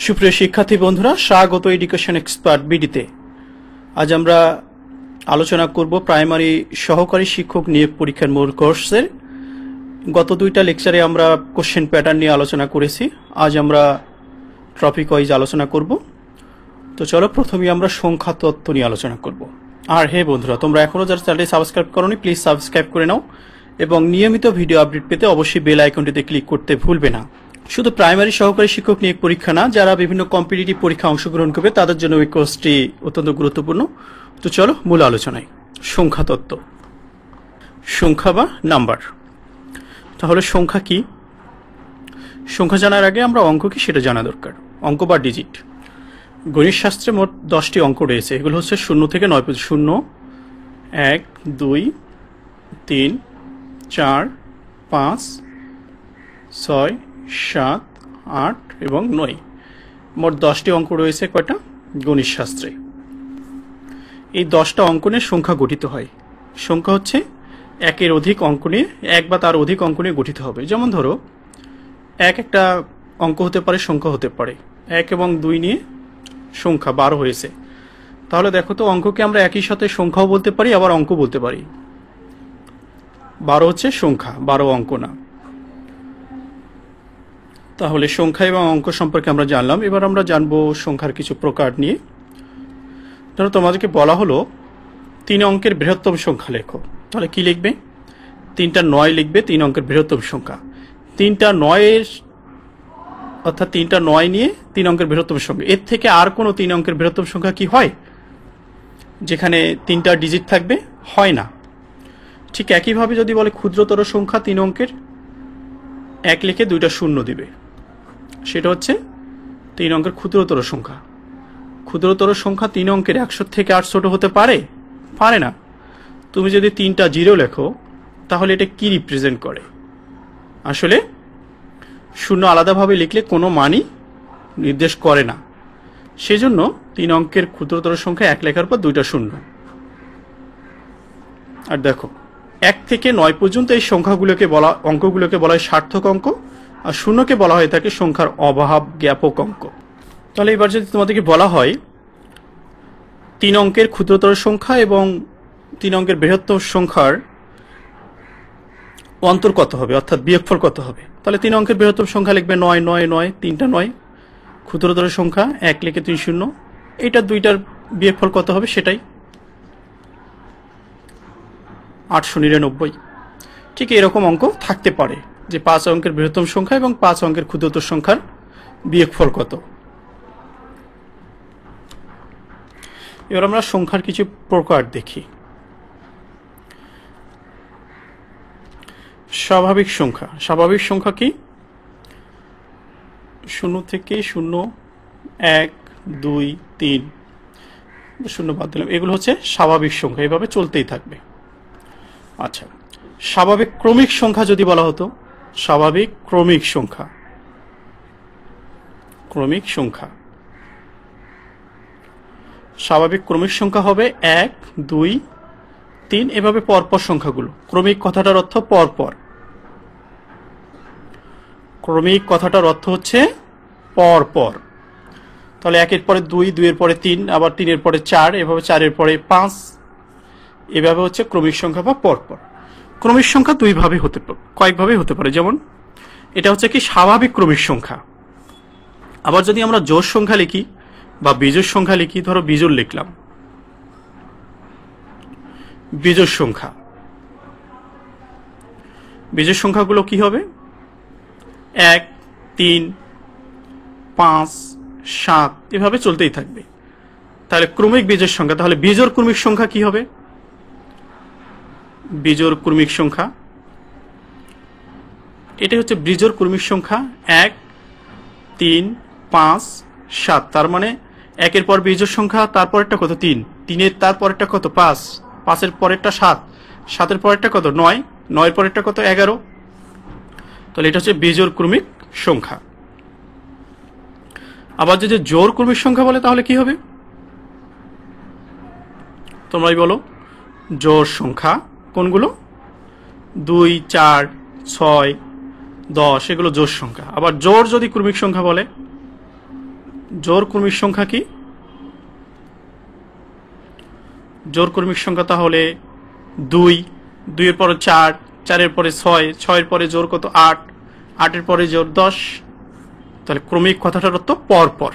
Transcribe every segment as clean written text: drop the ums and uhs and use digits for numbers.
সুপ্রিয় শিক্ষার্থী বন্ধুরা, স্বাগত এডুকেশন এক্সপার্ট বিডিতে। আজ আমরা আলোচনা করব প্রাইমারি সহকারী শিক্ষক নিয়োগ পরীক্ষার মূল কোর্সের। গত দুইটা লেকচারে আমরা কোশ্চেন প্যাটার্ন নিয়ে আলোচনা করেছি। আজ আমরা টপিক ওয়াইজ আলোচনা করব। তো চলো প্রথমেই আমরা সংখ্যা তত্ত্ব নিয়ে আলোচনা করব। আর হে বন্ধুরা, তোমরা এখনও যারা চ্যানেলটি সাবস্ক্রাইব করোনি, প্লিজ সাবস্ক্রাইব করে নাও এবং নিয়মিত ভিডিও আপডেট পেতে অবশ্যই বেল আইকনটিতে ক্লিক করতে ভুলবে না। শুধু প্রাইমারি সহকারী শিক্ষক নিয়োগ পরীক্ষা না, যারা বিভিন্ন কম্পিটিটিভ পরীক্ষা অংশগ্রহণ করবে তাদের জন্য এই কোর্সটি অত্যন্ত গুরুত্বপূর্ণ। তো চলো মূল আলোচনায়। সংখ্যা তত্ত্ব, সংখ্যা বা নাম্বার। তাহলে সংখ্যা কি? সংখ্যা জানার আগে আমরা অঙ্ক কি সেটা জানা দরকার। অঙ্ক বা ডিজিট। গণিত শাস্ত্রে মোট 10টি অঙ্ক রয়েছে। এগুলো হচ্ছে 0 থেকে 9 পর্যন্ত। 0, 1, 2, 3, 4, 5, 6, 7, 8 এবং 9। মোট 10টি অঙ্ক রয়েছে কয়টা? গণিত শাস্ত্রে। এই 10টা অঙ্ক নিয়ে সংখ্যা গঠিত হয়। সংখ্যা হচ্ছে একের অধিক অঙ্ক নিয়ে, এক বা তার অধিক অঙ্ক নিয়ে গঠিত হবে। যেমন ধরো, একটা অঙ্ক হতে পারে, সংখ্যা হতে পারে। 1 এবং 2 নিয়ে সংখ্যা 12 হয়েছে। তাহলে দেখো তো, অঙ্ককে আমরা একই সাথে সংখ্যাও বলতে পারি, আবার অঙ্ক বলতে পারি। 12 হচ্ছে সংখ্যা, 12 অঙ্ক না। তাহলে সংখ্যা এবং অঙ্ক সম্পর্কে আমরা জানলাম। এবার আমরা জানবো সংখ্যার কিছু প্রকার নিয়ে। ধরো তোমাদেরকে বলা হলো 3 অঙ্কের বৃহত্তম সংখ্যা লেখো। তাহলে কি লিখবে? 3টা 9 লিখবে 3 অঙ্কের বৃহত্তম সংখ্যা। 3টা 9 অর্থাৎ 3টা 9 নিয়ে 3 অঙ্কের বৃহত্তম সংখ্যা। এর থেকে আর কোনো 3 অঙ্কের বৃহত্তম সংখ্যা কি হয় যেখানে 3টা ডিজিট থাকবে? হয় না। ঠিক একইভাবে যদি বলে ক্ষুদ্রতর সংখ্যা 3 অঙ্কের, 1 লিখে 2টা শূন্য দিবে, সেটা হচ্ছে 3 অঙ্কের ক্ষুদ্রতর সংখ্যা। ক্ষুদ্রতর সংখ্যা 3 অঙ্কের 100 থেকে 8 ছোট হতে পারে? পারে না। তুমি যদি 3টা 0 লেখো, তাহলে এটা কি রিপ্রেজেন্ট করে? আসলে শূন্য আলাদাভাবে লিখলে কোনো মানই নির্দেশ করে না। সেজন্য 3 অঙ্কের ক্ষুদ্রতর সংখ্যা 1 লেখার পর 2টা শূন্য। আর দেখো, 1 থেকে 9 পর্যন্ত এই অঙ্কগুলোকে বলা হয় সার্থক অঙ্ক, আর শূন্যকে বলা হয়ে থাকে সংখ্যার অভাব জ্ঞাপক অঙ্ক। তাহলে এবার যদি তোমাদেরকে বলা হয় 3 অঙ্কের ক্ষুদ্রতর সংখ্যা এবং 3 অঙ্কের বৃহত্তম সংখ্যার অন্তর কত হবে, অর্থাৎ বিয়োগফল কত হবে, তাহলে 3 অঙ্কের বৃহত্তম সংখ্যা লিখবে 9, 9, 9, 3টা 9। ক্ষুদ্রতর সংখ্যা 1 লিখে 3 শূন্য। এইটার 2টার বিয়োগফল কত হবে? সেটাই 899। ঠিক এরকম অঙ্ক থাকতে পারে যে 5 অঙ্কের বৃহত্তম সংখ্যা এবং 5 অঙ্কের ক্ষুদ্রতর সংখ্যার বিয়োগফল কত। এবার আমরা সংখ্যার কিছু প্রকার দেখি। স্বাভাবিক সংখ্যা। স্বাভাবিক সংখ্যা কি? 0 থেকে 0, 1, 2, 3, 0 বাদ দিলাম। এগুলো হচ্ছে স্বাভাবিক সংখ্যা, এভাবে চলতেই থাকবে। আচ্ছা, স্বাভাবিক ক্রমিক সংখ্যা যদি বলা হতো, স্বাভাবিক ক্রমিক সংখ্যা। ক্রমিক সংখ্যা, স্বাভাবিক ক্রমিক সংখ্যা হবে 1, 2, 3 এভাবে পরপর সংখ্যাগুলো। ক্রমিক কথাটার অর্থ পরপর। ক্রমিক কথাটার অর্থ হচ্ছে পরপর। তাহলে 1-এর পরে 2, 2-এর পরে 3, আবার 3-এর পরে 4, এভাবে 4-এর পরে 5, এভাবে হচ্ছে ক্রমিক সংখ্যা বা পরপর। ক্রমিক সংখ্যা কয়েকভাবে হতে পারে। যেমন এটা হচ্ছে কি স্বাভাবিক ক্রমিক সংখ্যা। আবার যদি আমরা জোড় সংখ্যা লিখি বা বিজোড় সংখ্যা লিখি, ধরো বিজোড় লিখলাম, বিজোড় সংখ্যা। বিজোড় সংখ্যাগুলো কি হবে? 1, 3, 5, 7 এভাবে চলতেই থাকবে। তাহলে ক্রমিক বিজোড় সংখ্যা। তাহলে বিজোড় ক্রমিক সংখ্যা কি হবে? বিজোড় ক্রমিক সংখ্যা, এটা হচ্ছে বিজোড় ক্রমিক সংখ্যা 1, 3, 5, 7। তার মানে 1-এর পর বিজোড় সংখ্যা, তারপরেরটা কত? 3, 3-এর তারপরেরটা কত? 5, 5-এর পরেরটা 7, 7-এর পরেরটা কত? 9, 9-এর পরেরটা কত? 11। তাহলে এটা হচ্ছে বিজোড় ক্রমিক সংখ্যা। আবার যদি জোড় ক্রমিক সংখ্যা বলে, তাহলে কি হবে? তোমরাই বলো। জোড় সংখ্যা কোনগুলো? 2, 4, 6, 10 এগুলো জোড় সংখ্যা। আবার জোড় যদি ক্রমিক সংখ্যা বলে, জোড় ক্রমিক সংখ্যা কি? জোড় ক্রমিক সংখ্যা তাহলে 2, 2 এর পরে 4, 4 এর পরে 6, 6 এর পরে জোড় কত? 8, 8 এর পরে জোড় 10। তাহলে ক্রমিক কথাটার অর্থ পর পর।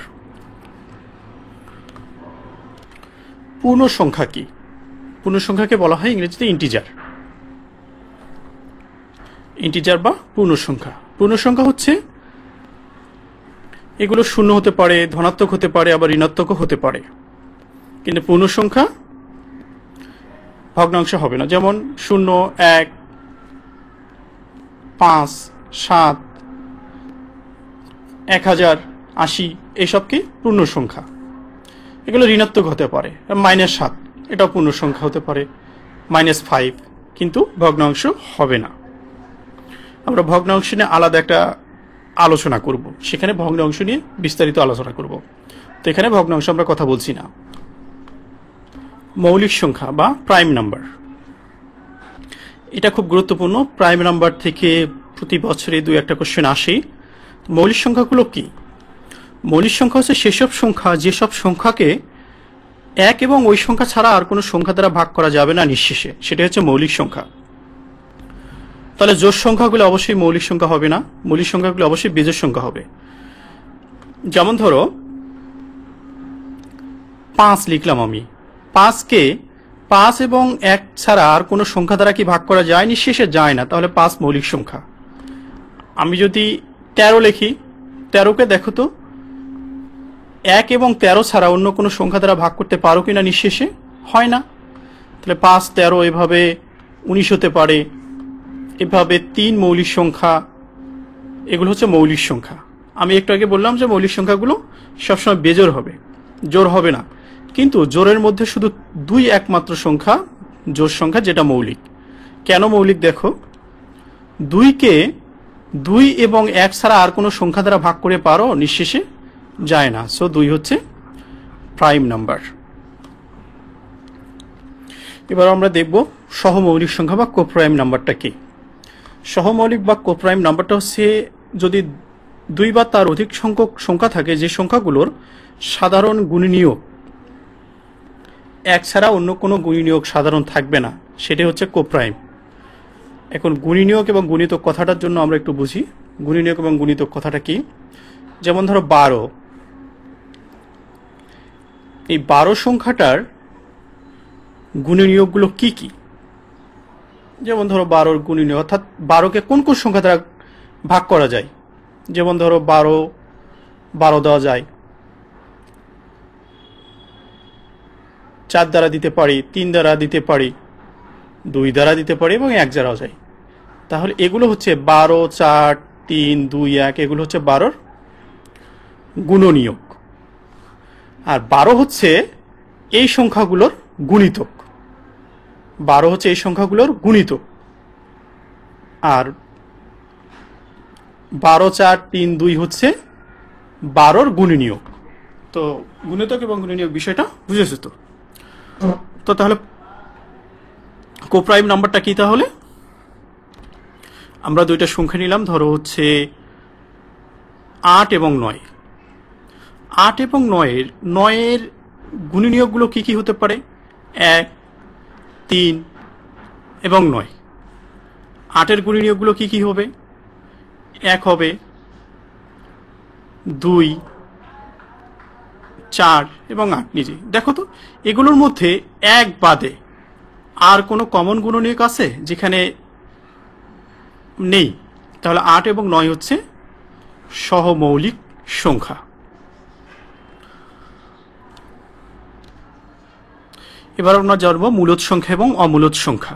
পূর্ণ সংখ্যা কি? পূর্ণ সংখ্যাকে বলা হয় ইংরেজিতে ইন্টিজার। ইন্টিজার বা পূর্ণ সংখ্যা। পূর্ণ সংখ্যা হচ্ছে এগুলো শূন্য হতে পারে, ধনাত্মক হতে পারে, আবার ঋণাত্মকও হতে পারে, কিন্তু পূর্ণ সংখ্যা ভগ্নাংশ হবে না। যেমন 0, 1, 5, 7, 1000, 80 এইসব কি পূর্ণ সংখ্যা। এগুলো ঋণাত্মক হতে পারে। -7 এটাও পূর্ণ সংখ্যা হতে পারে, -5, কিন্তু ভগ্নাংশ হবে না। আমরা ভগ্নাংশ নিয়ে আলাদা একটা আলোচনা করব, সেখানে ভগ্নাংশ নিয়ে বিস্তারিত আলোচনা করব। তো এখানে ভগ্নাংশ আমরা কথা বলছি না। মৌলিক সংখ্যা বা প্রাইম নাম্বার, এটা খুব গুরুত্বপূর্ণ। প্রাইম নাম্বার থেকে প্রতি বছরে 2-1টা কোশ্চেন আসে। মৌলিক সংখ্যাগুলো কি? মৌলিক সংখ্যা হচ্ছে সেসব সংখ্যা যেসব সংখ্যাকে এক এবং ওই সংখ্যা ছাড়া আর কোনো সংখ্যা দ্বারা ভাগ করা যাবে না নিঃশেষে, সেটা হচ্ছে মৌলিক সংখ্যা। তাহলে জোড় সংখ্যাগুলো অবশ্যই মৌলিক সংখ্যা হবে না, মৌলিক সংখ্যাগুলো অবশ্যই বেজোড় সংখ্যা হবে। যেমন ধরো 5 লিখলাম আমি, 5কে 5 এবং 1 ছাড়া আর কোনো সংখ্যা দ্বারা কি ভাগ করা যায়? নিঃশেষে যায় না, তাহলে 5 মৌলিক সংখ্যা। আমি যদি 13 লিখি, 13কে দেখো তো 1 এবং 13 ছাড়া অন্য কোনো সংখ্যা দ্বারা ভাগ করতে পারো কিনা? নিঃশেষে হয় না। তাহলে 5, 13 এভাবে 19 হতে পারে, এভাবে 3 মৌলিক সংখ্যা, এগুলো হচ্ছে মৌলিক সংখ্যা। আমি একটু আগে বললাম যে মৌলিক সংখ্যাগুলো সবসময় বেজোড় হবে, জোড় হবে না। কিন্তু জোড়ের মধ্যে শুধু 2 একমাত্র সংখ্যা জোড় সংখ্যা, যেটা মৌলিক। কেন মৌলিক? দেখো, 2কে 2 এবং 1 ছাড়া আর কোনো সংখ্যা দ্বারা ভাগ করে পারো? নিঃশেষে যায় না। সো 2 হচ্ছে প্রাইম নাম্বার। এবার আমরা দেখব সহমৌলিক সংখ্যা বা কোপ্রাইম নাম্বারটা কি। সহমৌলিক বা কোপ্রাইম নাম্বারটা হচ্ছে যদি 2 বা তার অধিক সংখ্যক সংখ্যা থাকে, যে সংখ্যাগুলোর সাধারণ গুণনীয়ক 1 ছাড়া অন্য কোনো গুণনীয়ক সাধারণ থাকবে না, সেটা হচ্ছে কোপ্রাইম। এখন গুণনীয়ক এবং গুণিতক কথাটার জন্য আমরা একটু বুঝি গুণনীয়ক এবং গুণিতক কথাটা কি। যেমন ধরো 12, এই 12 সংখ্যাটার গুণনীয়কগুলো কি কি? যেমন ধরো 12-র গুণনীয়ক, অর্থাৎ 12কে কোন কোন সংখ্যা দ্বারা ভাগ করা যায়। যেমন ধরো 12 দেওয়া যায়, 4 দ্বারা দিতে পারি, 3 দ্বারা দিতে পারি, 2 দ্বারা দিতে পারি এবং 1 দ্বারাও যায়। তাহলে এগুলো হচ্ছে 12, 4, 3, 2, 1, এগুলো হচ্ছে 12-র গুণনীয়ক। আর 12 হচ্ছে এই সংখ্যাগুলোর গুণিতক। 12 হচ্ছে এই সংখ্যাগুলোর গুণিতক। আর 12, 4, 3, 2 হচ্ছে 12-র গুণনীয়ক। তো গুণিতক এবং গুণনীয়ক বিষয়টা বুঝেছো তো? তো তাহলে কোপ্রাইম নাম্বারটা কি? তাহলে আমরা 2টা সংখ্যা নিলাম, ধরো হচ্ছে 8 এবং 9। 8 এবং 9-এর গুণনীয়কগুলো কি কি হতে পারে? 1, 3 এবং 9। 8-এর গুণনীয়কগুলো কি কি হবে? 1 হবে, 2, 4 এবং 8 নিজে। দেখো তো এগুলোর মধ্যে 1 বাদে আর কোনো কমন গুণনীয়ক আছে যেখানে নেই? তাহলে 8 এবং 9 হচ্ছে সহমৌলিক সংখ্যা। এবার আমরা জানবো মূলদ সংখ্যা এবং অমূলদ সংখ্যা।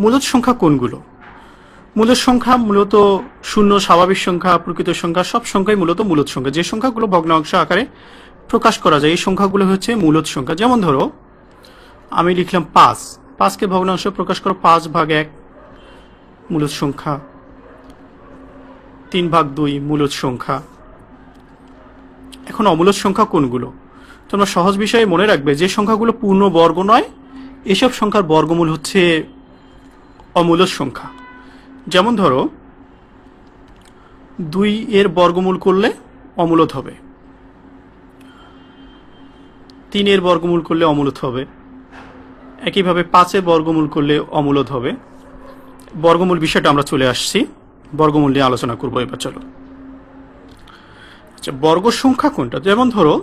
মূলদ সংখ্যা কোনগুলো? মূলদ সংখ্যা মূলত শূন্য, স্বাভাবিক সংখ্যা, প্রকৃত সংখ্যা, সব সংখ্যাই মূলত মূলদ সংখ্যা। যে সংখ্যাগুলো ভগ্নাংশ আকারে প্রকাশ করা যায় এই সংখ্যাগুলো হচ্ছে মূলদ সংখ্যা। যেমন ধরো আমি লিখলাম 5, 5কে ভগ্নাংশ প্রকাশ করো, 5/1 মূলদ সংখ্যা, 3/2 মূলদ সংখ্যা। এখন অমূলদ সংখ্যা কোনগুলো? তোমরা সহজ বিষয়ে মনে রাখবে যে সংখ্যাগুলো পূর্ণ বর্গ নয়, এসব সংখ্যার বর্গমূল হচ্ছে অমূলদ সংখ্যা। যেমন ধরো 2 এর বর্গমূল করলে অমূলদ হবে, 3-এর বর্গমূল করলে অমূলদ হবে, একইভাবে 5-এর বর্গমূল করলে অমূলদ হবে। বর্গমূল বিষয়টা আমরা চলে আসছি, বর্গমূল নিয়ে আলোচনা করবো এবার। চলো, আচ্ছা, বর্গ সংখ্যা কোনটা? যেমন ধরো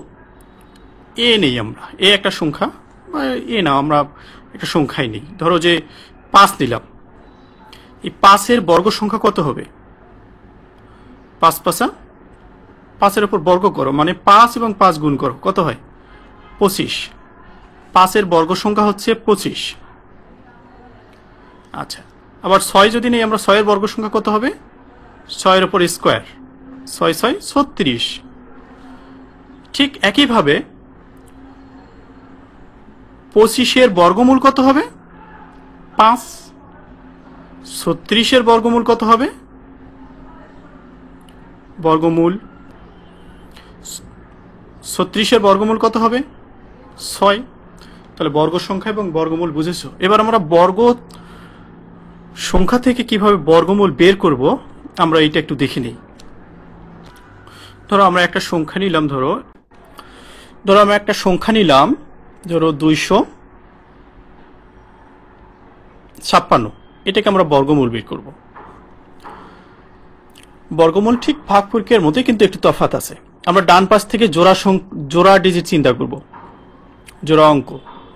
এ নেই, আমরা এ একটা সংখ্যা, বা এ না, আমরা একটা সংখ্যাই নেই, ধরো যে 5 নিলাম। এই 5-এর বর্গ সংখ্যা কত হবে? 5 5 5-এর উপর বর্গ করো, মানে 5 এবং 5 গুণ করো, কত হয়? 25। 5-এর বর্গ সংখ্যা হচ্ছে 25। আচ্ছা, আবার 6 যদি নেই আমরা, 6-এর বর্গ সংখ্যা কত হবে? 6-এর উপর স্কোয়ার, 6 6 36। ঠিক একইভাবে 25-এর বর্গমূল কত হবে? 5। 36-এর বর্গমূল কত হবে? বর্গমূল 36-এর বর্গমূল কত হবে? 6। তাহলে বর্গ সংখ্যা এবং বর্গমূল বুঝেছো। এবার আমরা বর্গ সংখ্যা থেকে কিভাবে বর্গমূল বের করব আমরা এইটা একটু দেখে নিই। ধরো আমরা একটা সংখ্যা নিলাম, ধরো আমরা একটা সংখ্যা নিলাম, ধরো 256। এটাকে আমরা বর্গমূল বের করব। বর্গমূল ঠিক ভাগফলকের মতোই, কিন্তু একটু তফাৎ আছে। আমরা ডান পাশ থেকে জোড়া ডিজিট চিন্তা করব, জোড়া অঙ্ক,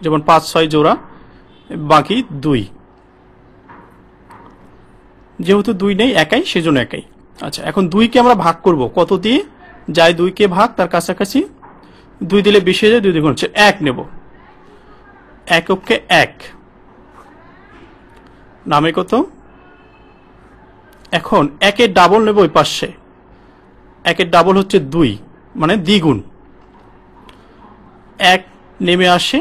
যেমন 5 6 জোড়া, বাকি 2। যেহেতু 2 নেই, একাই, সেজন্য একাই। আচ্ছা, এখন 2কে আমরা ভাগ করব কত দিয়ে? যাই 2কে ভাগ, তার কাছাকাছি 2 দিলে বেশি হয়ে যায়, 2 দ্বিগুণ হচ্ছে 1 নেব। এককে 1, নামে কত? এখন 1-এর ডাবল নেব ওই পাশে, 1-এর ডাবল হচ্ছে 2, মানে দ্বিগুণ। 1 নেমে আসে।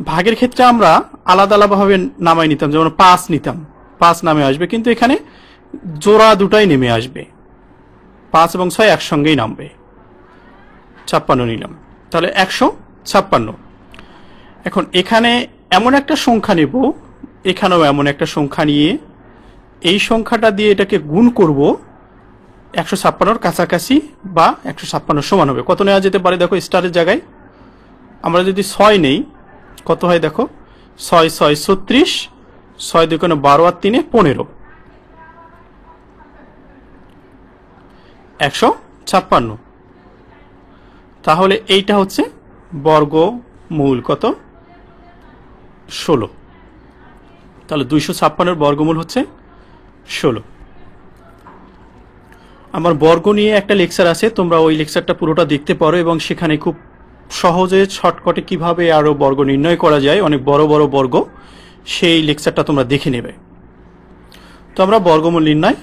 ভাগের ক্ষেত্রে আমরা আলাদা আলাদাভাবে নামাই নিতাম, যেমন 5 নিতাম, 5 নামে আসবে, কিন্তু এখানে জোড়া দুটাই নেমে আসবে, 5 এবং 6 একসঙ্গেই নামবে। 56 নিলাম, তাহলে 156। এখন এখানে এমন একটা সংখ্যা নেব, এখানেও এমন একটা সংখ্যা নিয়ে এই সংখ্যাটা দিয়ে এটাকে গুণ করব 156-র কাছাকাছি, বা 156 সমান হবে। কত নেওয়া যেতে পারে? দেখো, স্টারের জায়গায় আমরা যদি 6 নেই, কত হয় দেখো? 6 6 36, 6 2 12 আর 3 15, 156। তাহলে এইটা হচ্ছে বর্গমূল কত? 16। তাহলে 256-এর বর্গমূল হচ্ছে 16। আমার বর্গ নিয়ে একটা লেকচার আছে, তোমরা ওই লেকচারটা পুরোটা দেখতে পারো, এবং সেখানে খুব সহজে শর্টকাটে কিভাবে আরো বর্গ নির্ণয় করা যায়, অনেক বড় বড় বর্গ, সেই লেকচারটা তোমরা দেখে নেবে। তো আমরা বর্গমূল নির্ণয়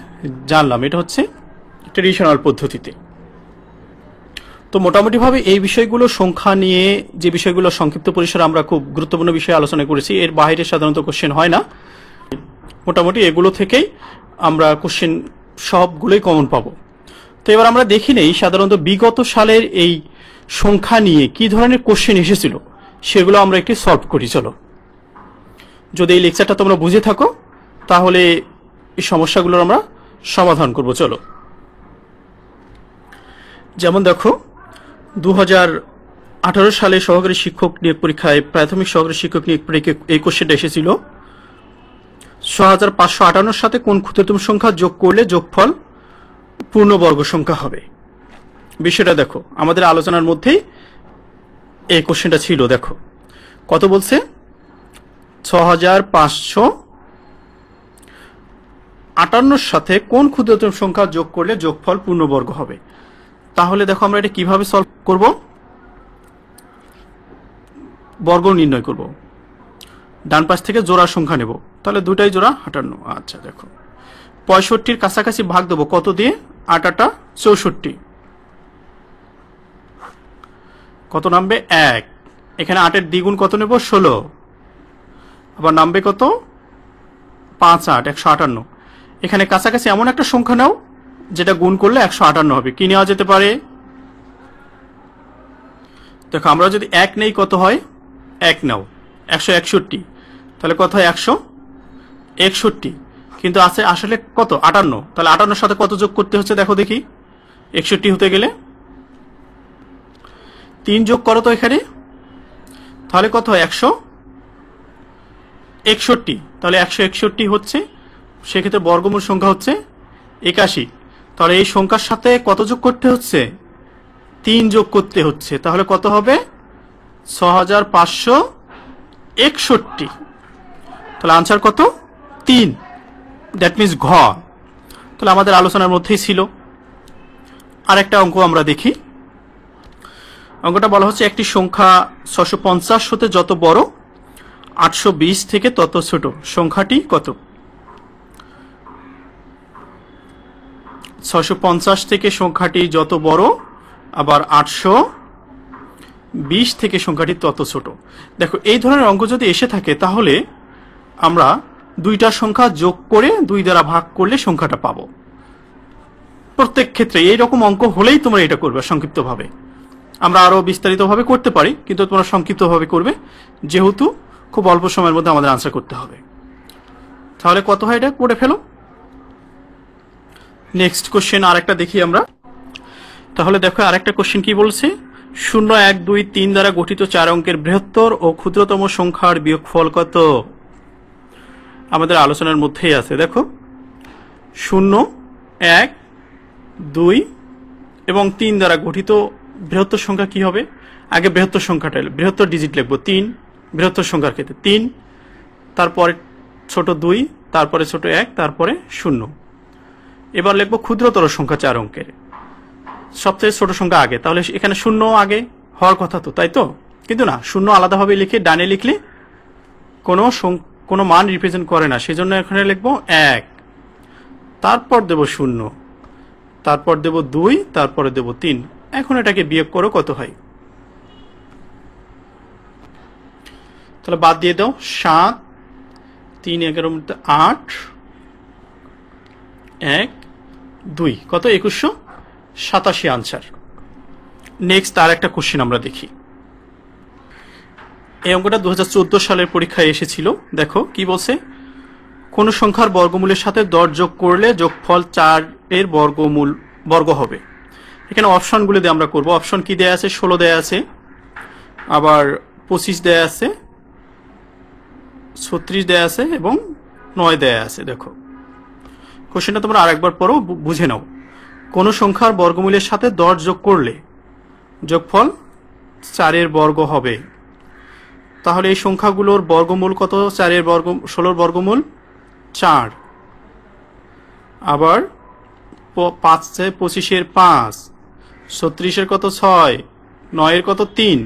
জানলাম, এটা হচ্ছে ট্রেডিশনাল পদ্ধতিতে। তো মোটামুটিভাবে এই বিষয়গুলো, সংখ্যা নিয়ে যে বিষয়গুলো সংক্ষিপ্ত পরিসরে আমরা খুব গুরুত্বপূর্ণ বিষয়ে আলোচনা করেছি, এর বাইরে সাধারণত কোশ্চেন হয় না। মোটামুটি এগুলো থেকেই আমরা কোশ্চেন সবগুলোই কমন পাবো। তো এবার আমরা দেখি নেই সাধারণত বিগত সালের এই সংখ্যা নিয়ে কি ধরনের কোশ্চেন এসেছিল, সেগুলো আমরা একটু সলভ করি। চলো, যদি এই লেকচারটা তোমরা বুঝে থাকো তাহলে এই সমস্যাগুলোর আমরা সমাধান করব। চলো, যেমন দেখো 2018 সালে সহকারী শিক্ষক নিয়োগ পরীক্ষায়, প্রাথমিক সহকারী শিক্ষক নিয়োগ পরীক্ষায় এই কোশ্চেনটা এসেছিল, 6558-র সাথে কোন ক্ষুদ্রতম সংখ্যা যোগ করলে যোগফল পূর্ণবর্গ সংখ্যা হবে। বিষয়টা দেখো, আমাদের আলোচনার মধ্যেই এই কোশ্চেনটা ছিল। দেখো কত বলছে? 6558-র সাথে কোন ক্ষুদ্রতম সংখ্যা যোগ করলে যোগফল পূর্ণবর্গ হবে। তাহলে দেখো আমরা এটা কিভাবে সলভ করব? বর্গ নির্ণয় করব, ডান পাশ থেকে জোড়া সংখ্যা নেব, তাহলে দুটাই জোড়া 58। আচ্ছা দেখো, 65-র কাছাকাছি ভাগ দেবো কত দিয়ে? 8 8 64, কত নামবে? 1। এখানে 8-এর দ্বিগুণ কত নেব? 16, আবার নামবে কত? 5 8 158। এখানে কাছাকাছি এমন একটা সংখ্যা নাও যেটা গুণ করলে 158 হবে। কি নেওয়া যেতে পারে? দেখো, আমরা যদি 1 নেই কত হয়? 1 নাও, 161, তাহলে কত হয়? 161। কিন্তু আছে আসলে কত? 58। তাহলে 58-র সাথে কত যোগ করতে হচ্ছে দেখো দেখি, 61 হতে গেলে 3 যোগ করো তো এখানে, তাহলে কত হয় 161। তাহলে 161 হচ্ছে, সেক্ষেত্রে বর্গমূল সংখ্যা হচ্ছে 81। তাহলে এই সংখ্যার সাথে কত যোগ করতে হচ্ছে, 3 যোগ করতে হচ্ছে। তাহলে কত হবে 6561। তাহলে আনসার কত 3, দ্যাট মিনস ঘ। তাহলে আমাদের আলোচনার মধ্যেই ছিল। আরেকটা অঙ্ক আমরা দেখি। অঙ্কটা বলা হচ্ছে একটি সংখ্যা 650 হতে যত বড় 820 থেকে তত ছোট, সংখ্যাটি কত? 650 থেকে সংখ্যাটি যত বড়, আবার 820 থেকে সংখ্যাটি তত ছোট। দেখো এই ধরনের অঙ্ক যদি এসে থাকে তাহলে আমরা দুইটা সংখ্যা যোগ করে 2 দ্বারা ভাগ করলে সংখ্যাটা পাবো। প্রত্যেক ক্ষেত্রে এইরকম অঙ্ক হলেই তোমরা এটা করবে সংক্ষিপ্তভাবে। আমরা আরো বিস্তারিতভাবে করতে পারি, কিন্তু তোমরা সংক্ষিপ্তভাবে করবে, যেহেতু খুব অল্প সময়ের মধ্যে আমাদের আনসার করতে হবে। তাহলে কত হয় এটা করে ফেলো। নেক্সট কোশ্চেন আরেকটা দেখি আমরা। তাহলে দেখো আরেকটা কোশ্চেন কি বলছে, 0, 1, 2, 3 দ্বারা গঠিত 4 অঙ্কের বৃহত্তর ও ক্ষুদ্রতম সংখ্যার বিয়োগফল কত? আমাদের আলোচনার মধ্যেই আছে। দেখো 0, 1, 2 এবং 3 দ্বারা গঠিত বৃহত্তর সংখ্যা কি হবে? আগে বৃহত্তর সংখ্যাটা, বৃহত্তর ডিজিট লিখবো 3, বৃহত্তর সংখ্যার ক্ষেত্রে 3, তারপরে ছোট 2, তারপরে ছোট 1, তারপরে 0। এবার লিখবো ক্ষুদ্রতর সংখ্যা 4 অঙ্কের, সবচেয়ে ছোট সংখ্যা আগে। তাহলে এখানে 0 আগে হওয়ার কথা তো, তাই তো? কিন্তু না, 0 আলাদাভাবে লিখে ডানে লিখলে কোনো মান রিপ্রেজেন্ট করে না, সেজন্য এখানে লিখবো 1, তারপর দেব 0, তারপর দেব 2, তারপরে দেব 3। এখন এটাকে বিয়োগ করো, কত হয়? তাহলে বাদ দিয়ে দাও, 7, 3, 11 মধ্যে 8, 1, 2, কত? 2187 আনসার। নেক্সট আর একটা কোশ্চেন আমরা দেখি। এই অঙ্কটা 2014 সালের পরীক্ষায় এসেছিল। দেখো কি বলছে, কোন সংখ্যার বর্গমূলের সাথে 10 যোগ করলে যোগফল 4 এর বর্গ হবে। এখানে অপশনগুলো দিয়ে আমরা করব। অপশন কি দেয়া আছে? 16 দেয়া আছে, আবার 25 দেয়া আছে, 36 দেয়া আছে এবং 9 দেয়া আছে। দেখো কোশ্চেনটা তোমরা আরেকবার পড়ো, বুঝে নাও। কোন সংখ্যার বর্গমূলের সাথে 10 যোগ করলে যোগফল 4 এর বর্গ হবে। তাহলে এই সংখ্যাগুলোর বর্গমূল কত? 4 এর বর্গ, 16 বর্গমূল 4, আবার 5 25 5, 36 এর কত 6, 9 এর কত 3।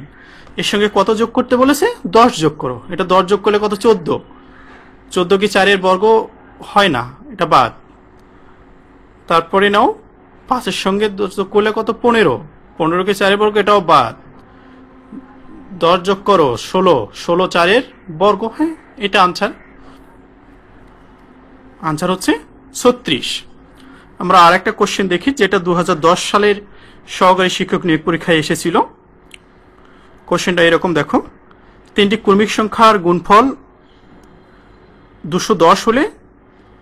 এর সঙ্গে কত যোগ করতে বলেছে? 10 যোগ করো। এটা 10 যোগ করলে কত? 14। 14 কি 4 এর বর্গ হয় না? এটা বাদ। তারপরে নাও 5 এর সঙ্গে 10 যোগ করলে কত? 15। 15 কি 4 এর বর্গ? এটাও বাদ। 10 যোগ করো 16, 16 4 এর বর্গ। হ্যাঁ, এটা আনসার। আনসার হচ্ছে 36। আমরা আর একটা কোশ্চেন দেখি, যেটা 2010 সালের সহকারী শিক্ষক নিয়োগ পরীক্ষায় এসেছিল। কোশ্চেনটা এরকম, দেখো 3টি ক্রমিক সংখ্যার গুণফল 210 হলে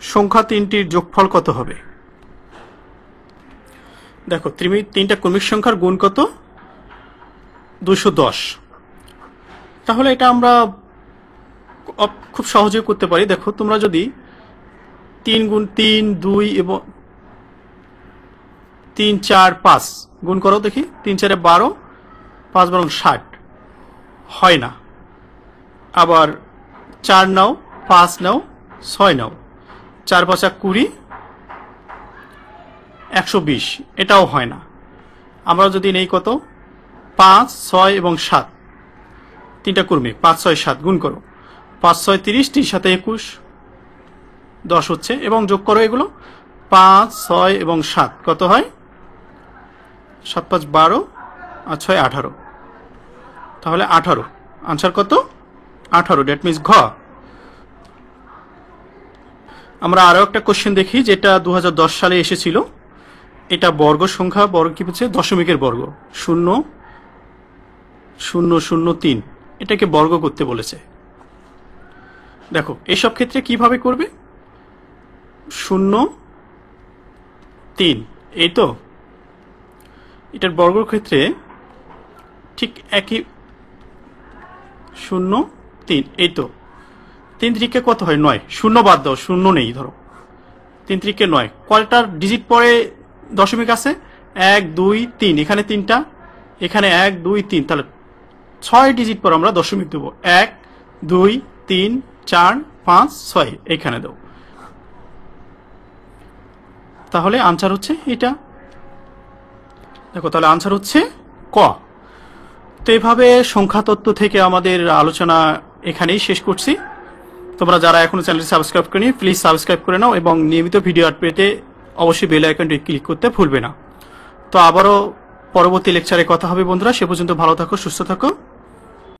সংখ্যা 3টির যোগফল কত হবে? দেখো 3টা ক্রমিক সংখ্যার গুণ কত? 210। তাহলে এটা আমরা খুব সহজে করতে পারি। দেখো তোমরা যদি 3 গুণ 3, 2 এবং 3, 4, 5 গুণ করো দেখি। 3 4 12, 5 12 60, হয় না। আবার 4 নাও, 5 নাও, 6 নাও, 4 5 20, 120, এটাও হয় না। আমরা যদি নেই কত? 5, 6 এবং 7, 3টা ক্রমিক, 5 6 7 গুণ করো। 5 6 30, 3 7 21, 10 হচ্ছে। এবং যোগ করো এগুলো, 5 6 এবং 7 কত হয়? 7 5 12 আর 6 18। তাহলে 18 আনসার কত? 18, দ্যাট মিনস ঘ। আমরা আরো একটা কোশ্চেন দেখি, যেটা 2010 সালে এসেছিল। এটা বর্গ সংখ্যা, বর্গ কি বলছে? দশমিকের বর্গ। 0 0 0 3, এটাকে বর্গ করতে বলেছে। দেখো এইসব ক্ষেত্রে কিভাবে করবে? 0 3, এই তো এটার বর্গক্ষেত্রে ঠিক একই 0 3, এই তো 3 3 কত হয় 9, 0 বাদ দাও, 0 নেই, ধরো 3 3 9, কয়টার ডিজিট পরে দশমিক আছে? 1 2 3, এখানে 3টা, এখানে 1 2 3, তাহলে 6 ডিজিট পর আমরা দশমিক দেবো। 1 2 3 4 5 6 এইখানে দেবো। তাহলে আনসার হচ্ছে এটা। দেখো, তাহলে আনসার হচ্ছে ক। তো এইভাবে সংখ্যা তত্ত্ব থেকে আমাদের আলোচনা এখানেই শেষ করছি। তোমরা যারা এখনো চ্যানেলটি সাবস্ক্রাইব করেনি, প্লিজ সাবস্ক্রাইব করে নাও এবং নিয়মিত ভিডিও আপডেট পেতে অবশ্যই বেল আইকনটি ক্লিক করতে ভুলবে না। তো আবারও পরবর্তী লেকচারে কথা হবে বন্ধুরা। সে পর্যন্ত ভালো থাকো, সুস্থ থাকো।